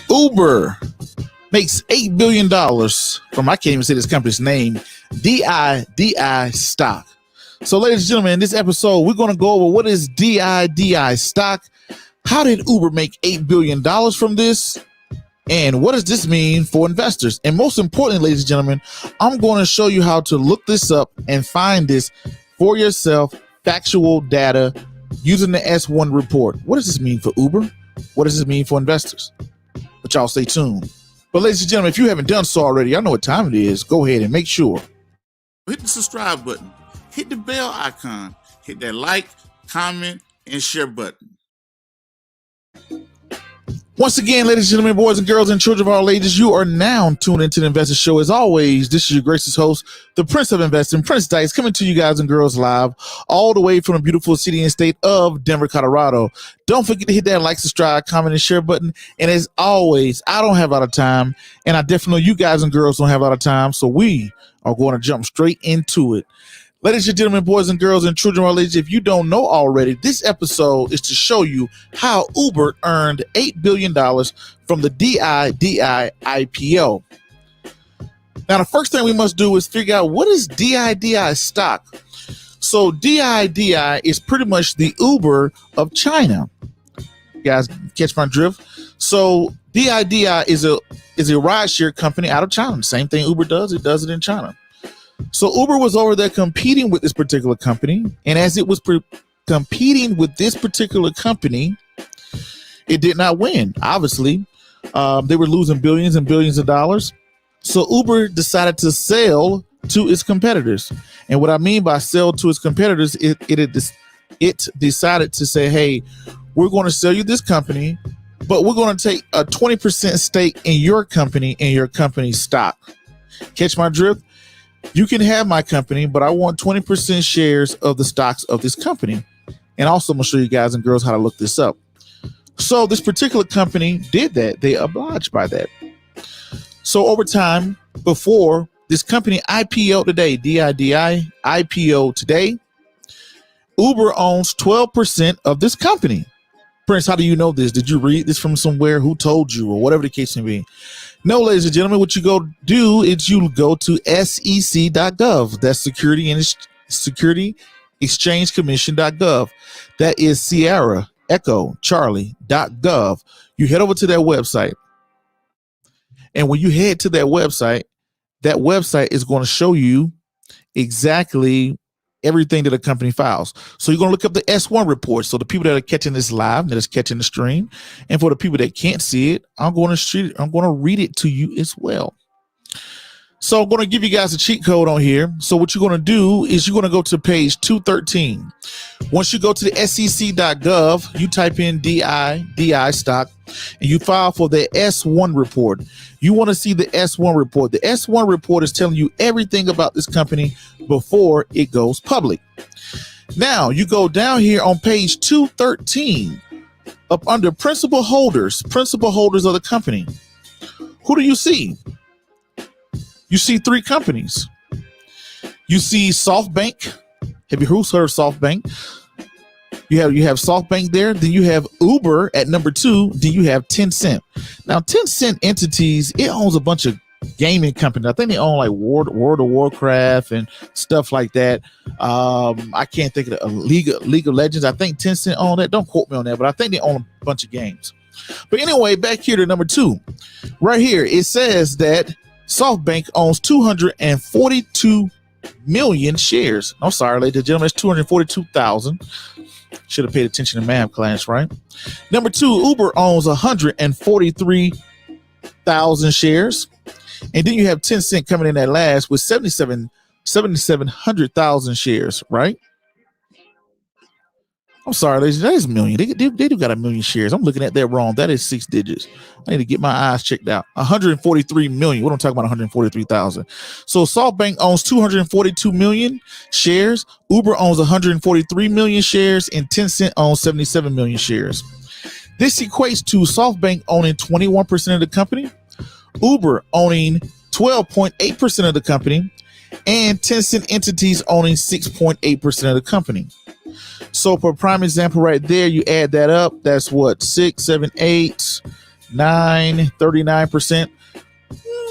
Uber makes $8 billion from, I can't even say this company's name, DIDI stock. So ladies and gentlemen, in this episode, we're going to go over what is DIDI stock, how did Uber make $8 billion from this, and what does this mean for investors? And most importantly, ladies and gentlemen, I'm going to show you how to look this up and find this for yourself, factual data, using the S1 report. What does this mean for Uber? What does this mean for investors? But y'all stay tuned. But ladies and gentlemen, if you haven't done so already, I know what time it is. Go ahead and make sure. Hit the subscribe button. Hit the bell icon. Hit that like, comment, and share button. Once again, ladies and gentlemen, boys and girls and children of all ages, you are now tuned into the Investor Show. As always, this is your gracious host, the Prince of Investing, Prince Dykes, coming to you guys and girls live all the way from the beautiful city and state of Denver, Colorado. Don't forget to hit that like, subscribe, comment, and share button. And as always, I don't have a lot of time, and I definitely know you guys and girls don't have a lot of time, so we are going to jump straight into it. Ladies and gentlemen, boys and girls and children of all ages, if you don't know already, this episode is to show you how Uber earned $8 billion from the DIDI IPO. Now, the first thing we must do is figure out what is DIDI stock. So DIDI is pretty much the Uber of China. You guys catch my drift? So DIDI is a rideshare company out of China. The same thing Uber does, it does it in China. So Uber was over there competing with this particular company, and as it was competing with this particular company, it did not win. Obviously, they were losing billions and billions of dollars. So Uber decided to sell to its competitors. And what I mean by sell to its competitors, it decided to say, hey, we're going to sell you this company, but we're going to take a 20% stake in your company and your company's stock. Catch my drift? You can have my company, but I want 20% shares of the stocks of this company. And also, I'm going to show you guys and girls how to look this up. So this particular company did that. They obliged by that. So over time, before this company IPO today, DIDI IPO today, Uber owns 12% of this company. Prince, how do you know this? Did you read this from somewhere? Who told you, or whatever the case may be? No, ladies and gentlemen, what you go do is you go to sec.gov. That's Security Exchange Commission.gov. That is Sierra Echo Charlie.gov. You head over to that website. And when you head to that website is going to show you exactly everything that a company files. So you're going to look up the S1 report. So the people that are catching this live, that is catching the stream, and for the people that can't see it, I'm going to read it to you as well. So I'm going to give you guys a cheat code on here. So what you're going to do is you're going to go to page 213. Once you go to the sec.gov, you type in DI stock, and you file for the S1 report. You want to see the S1 report. The S1 report is telling you everything about this company before it goes public. Now you go down here on page 213 up under principal holders of the company. Who do you see? You see three companies. You see SoftBank. Have you heard of SoftBank? You have SoftBank there. Then you have Uber at number 2. Then you have Tencent. Now, Tencent entities, it owns a bunch of gaming companies. I think they own like World of Warcraft and stuff like that. I can't think of the League of Legends. I think Tencent own that. Don't quote me on that, but I think they own a bunch of games. But anyway, back here to number 2. Right here, it says that SoftBank owns 242 million shares. I'm sorry, ladies and gentlemen, it's 242,000. Should have paid attention to math class, right? Number 2, Uber owns 143,000 shares. And then you have Tencent coming in at last with 7,700,000 shares, right? I'm sorry, ladies. That is a million. They do got a million shares. I'm looking at that wrong. That is 6 digits. I need to get my eyes checked out. 143 million. What I'm talking about, 143,000. So SoftBank owns 242 million shares. Uber owns 143 million shares, and Tencent owns 77 million shares. This equates to SoftBank owning 21% of the company, Uber owning 12.8% of the company, and Tencent entities owning 6.8% of the company. So for a prime example right there, you add that up, that's what, 6, 7, 8, 9, 39%.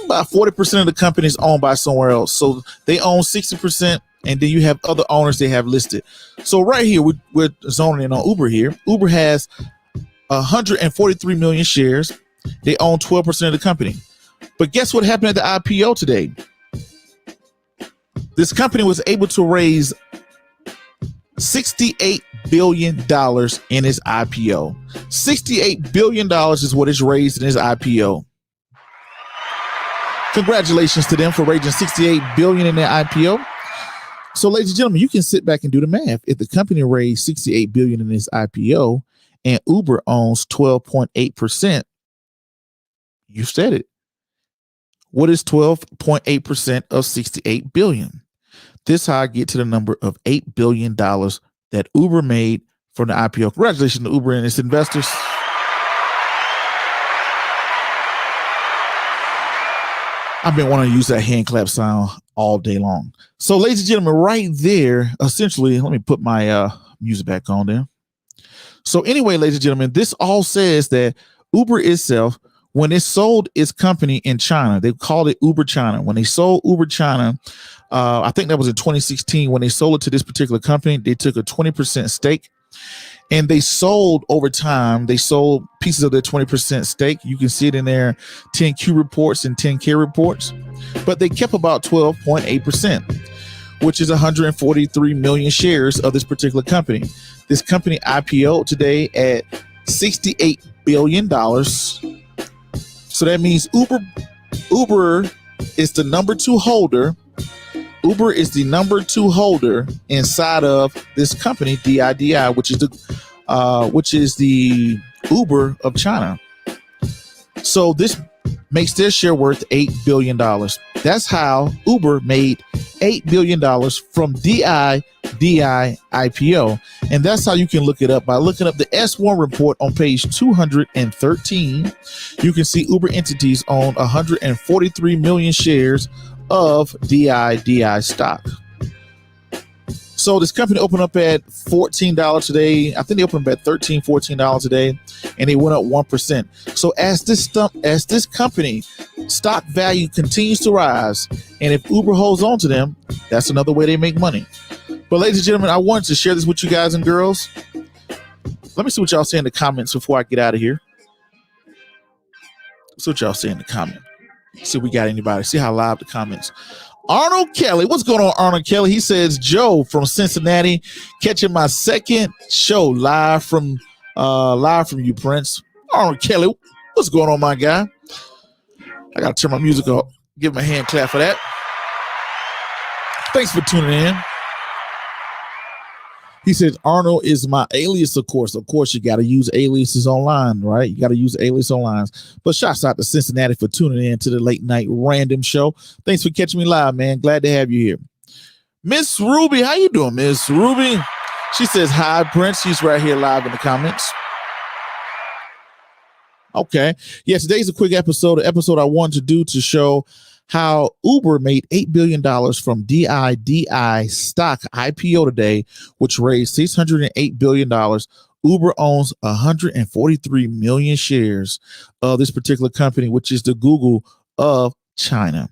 About 40% of the company is owned by somewhere else. So they own 60%, and then you have other owners they have listed. So right here, we're zoning in on Uber here. Uber has 143 million shares. They own 12% of the company. But guess what happened at the IPO today? This company was able to raise $68 billion in its IPO. $68 billion is what it's raised in its IPO. Congratulations to them for raising $68 billion in their IPO. So, ladies and gentlemen, you can sit back and do the math. If the company raised $68 billion in its IPO and Uber owns 12.8%, you said it. What is 12.8% of $68 billion? This is how I get to the number of $8 billion that Uber made from the IPO. Congratulations to Uber and its investors. I've been wanting to use that hand clap sound all day long. So, ladies and gentlemen, right there, essentially, let me put my music back on there. So anyway, ladies and gentlemen, this all says that Uber itself, when it sold its company in China, they called it Uber China. When they sold Uber China, I think that was in 2016. When they sold it to this particular company, they took a 20% stake. And they sold over time, they sold pieces of their 20% stake. You can see it in their 10Q reports and 10K reports. But they kept about 12.8%, which is 143 million shares of this particular company. This company IPO'd today at $68 billion. So that means Uber is the number two holder. Uber is the number two holder inside of this company, DIDI, which is the Uber of China. So this makes their share worth $8 billion. That's how Uber made $8 billion from DIDI IPO. And that's how you can look it up by looking up the S1 report on page 213. You can see Uber entities own 143 million shares of DIDI stock. So this company opened up at $14 today. I think they opened up at $13, $14 today, and they went up 1%. So as this company stock value continues to rise, and if Uber holds on to them, that's another way they make money. But ladies and gentlemen, I wanted to share this with you guys and girls. Let me see what y'all say in the comments before I get out of here. See what y'all say in the comments. See if we got anybody. See how live the comments. Arnold Kelly. What's going on, Arnold Kelly? He says, Joe from Cincinnati, catching my second show live from you, Prince. Arnold Kelly, what's going on, my guy? I got to turn my music up. Give him a hand clap for that. Thanks for tuning in. He says, Arnold is my alias, of course. Of course, you got to use aliases online, right? You got to use alias online. But shouts out to Cincinnati for tuning in to the late night random show. Thanks for catching me live, man. Glad to have you here. Miss Ruby, how you doing, Miss Ruby? She says, hi, Prince. She's right here live in the comments. Okay. Yeah, today's a quick episode. An episode I wanted to do to show how Uber made $8 billion from DIDI stock IPO today, which raised $608 billion. Uber owns 143 million shares of this particular company, which is the Google of China.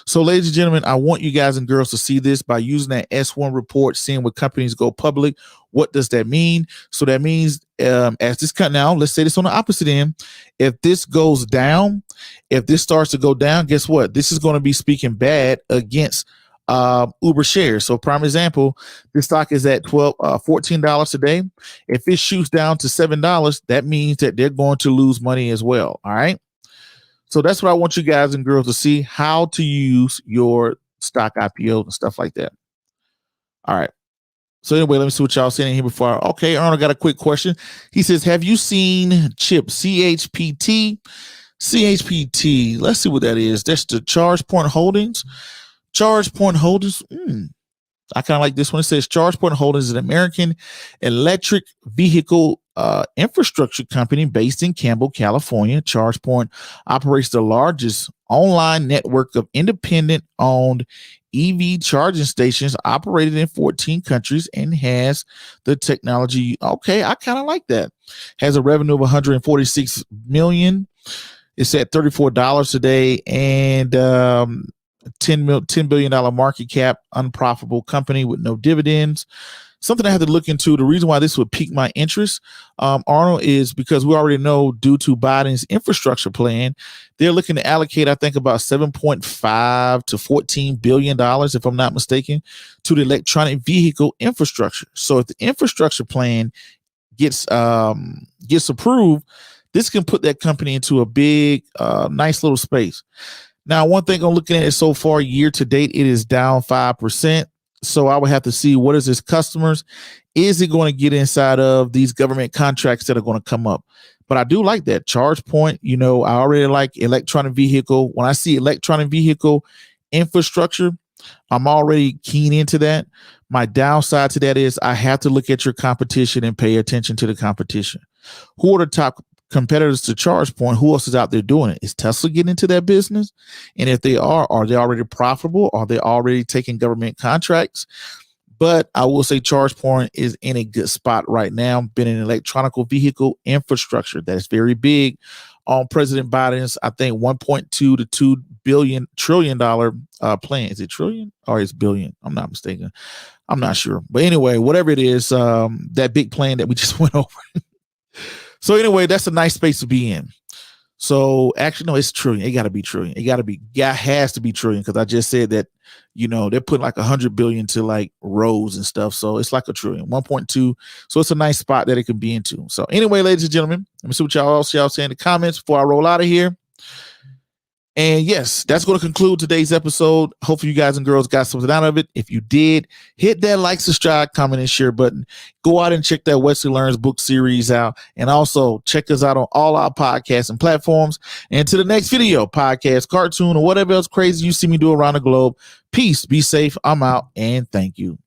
So, ladies and gentlemen, I want you guys and girls to see this by using that S1 report, seeing what companies go public. What does that mean? So that means as this cut now, let's say this on the opposite end. If this goes down, if this starts to go down, guess what? This is going to be speaking bad against Uber shares. So prime example, this stock is at $14 today. If it shoots down to $7, that means that they're going to lose money as well. All right. So that's what I want you guys and girls to see, how to use your stock IPOs and stuff like that. All right. So anyway, let me see what y'all saying here before. Okay, Arnold got a quick question. He says, have you seen CHIP, CHPT? CHPT, let's see what that is. That's the Charge Point Holdings. Charge Point Holdings. I kind of like this one. It says ChargePoint Holdings is an American electric vehicle infrastructure company based in Campbell, California. ChargePoint operates the largest online network of independent owned EV charging stations operated in 14 countries and has the technology. Okay, I kind of like that. Has a revenue of 146 million. It's at $34 today, and $10 billion market cap, unprofitable company with no dividends. Something I had to look into. The reason why this would pique my interest, Arnold, is because we already know due to Biden's infrastructure plan, they're looking to allocate, I think, about $7.5 to $14 billion, if I'm not mistaken, to the electronic vehicle infrastructure. So if the infrastructure plan gets approved, this can put that company into a big, nice little space. Now, one thing I'm looking at is so far year to date, it is down 5%. So I would have to see what is its customers. Is it going to get inside of these government contracts that are going to come up? But I do like that ChargePoint. You know, I already like electronic vehicle. When I see electronic vehicle infrastructure, I'm already keen into that. My downside to that is I have to look at your competition and pay attention to the competition. Who are the top competitors to ChargePoint? Who else is out there doing it? Is Tesla getting into that business? And if they are they already profitable? Are they already taking government contracts? But I will say ChargePoint is in a good spot right now. Been an electronic vehicle infrastructure that is very big on President Biden's, I think, 1.2 to $2 trillion plan. Is it trillion or is billion? I'm not mistaken. I'm not sure. But anyway, whatever it is, that big plan that we just went over. So anyway, that's a nice space to be in. So actually, no, it's trillion. It got to be trillion. Has to be trillion, because I just said that, you know, they're putting like 100 billion to like roads and stuff. So it's like a trillion, 1.2. So it's a nice spot that it can be into. So anyway, ladies and gentlemen, let me see what y'all say in the comments before I roll out of here. And yes, that's going to conclude today's episode. Hopefully you guys and girls got something out of it. If you did, hit that like, subscribe, comment, and share button. Go out and check that Wesley Learns book series out. And also check us out on all our podcasts and platforms. And to the next video, podcast, cartoon, or whatever else crazy you see me do around the globe. Peace, be safe. I'm out, and thank you.